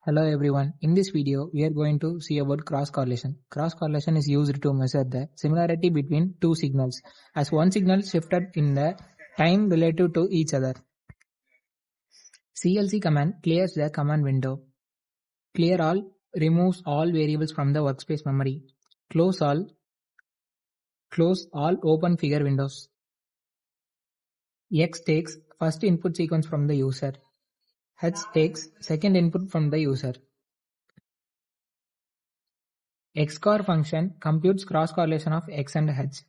Hello everyone, in this video we are going to see about cross correlation. Cross correlation is used to measure the similarity between two signals as one signal shifted in the time relative to each other. CLC command clears the command window. Clear all removes all variables from the workspace memory. Close all open figure windows. X takes first input sequence from the user. H takes second input from the user. XCOR function computes cross correlation of X and H.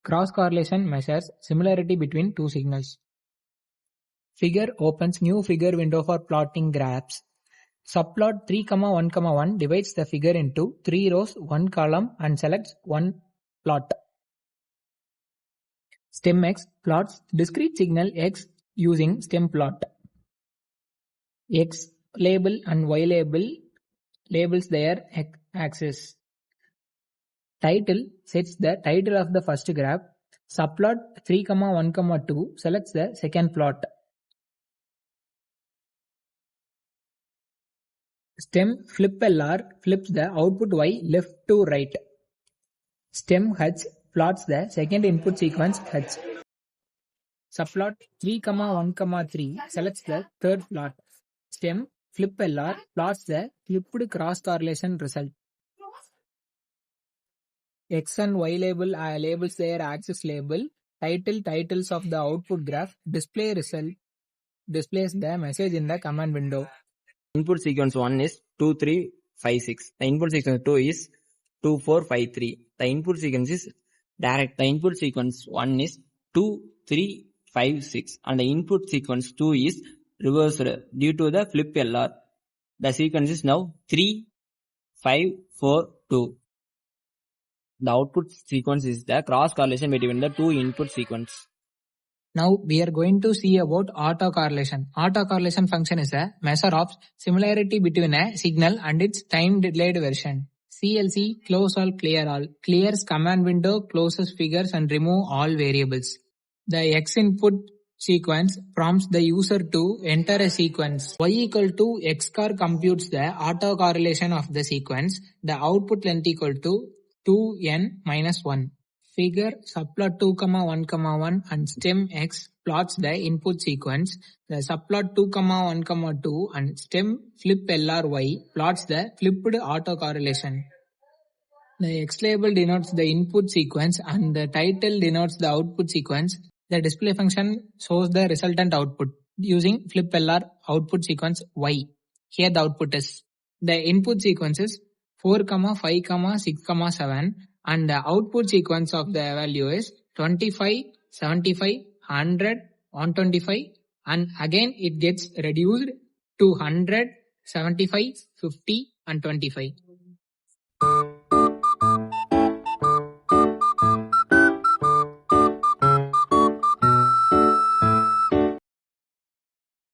Cross correlation measures similarity between two signals. Figure opens new figure window for plotting graphs. Subplot 3,1,1 divides the figure into 3 rows, 1 column and selects one plot. Stem X plots discrete signal X using stem plot. X label and Y label labels their axis. Title sets the title of the first graph. Subplot 3,1,2 selects the second plot. Stem flip LR flips the output Y left to right. Stem H plots the second input sequence H. Subplot 3,1,3 selects the third plot. Stem flip LR plots the flipped cross correlation result. X and Y label labels their axis label. Titles of the output graph. Display result displays the message in the command window. Input sequence 1 is 2, 3, 5, 6. The input sequence 2 is 2, 4, 5, 3. The input sequence is direct. The input sequence 1 is 2, 3, 5, 6. And the input sequence 2 is reversed due to the flip LR. The sequence is now 3, 5, 4, 2. The output sequence is the cross correlation between the two input sequence. Now we are going to see about autocorrelation. Autocorrelation function is a measure of similarity between a signal and its time delayed version. CLC close all clear all clears command window, closes figures and remove all variables. The X input sequence prompts the user to enter a sequence. Y equal to XCOR computes the autocorrelation of the sequence. The output length equal to 2n-1. Figure subplot 2,1,1 and stem X plots the input sequence. The subplot 2,1,2 and stem flip LRY plots the flipped autocorrelation. The X label denotes the input sequence and the title denotes the output sequence. The display function shows the resultant output using flip LR output sequence Y. Here the output is. The input sequence is 4, 5, 6, 7 and the output sequence of the value is 25, 75, 100, 125 and again it gets reduced to 100, 75, 50 and 25.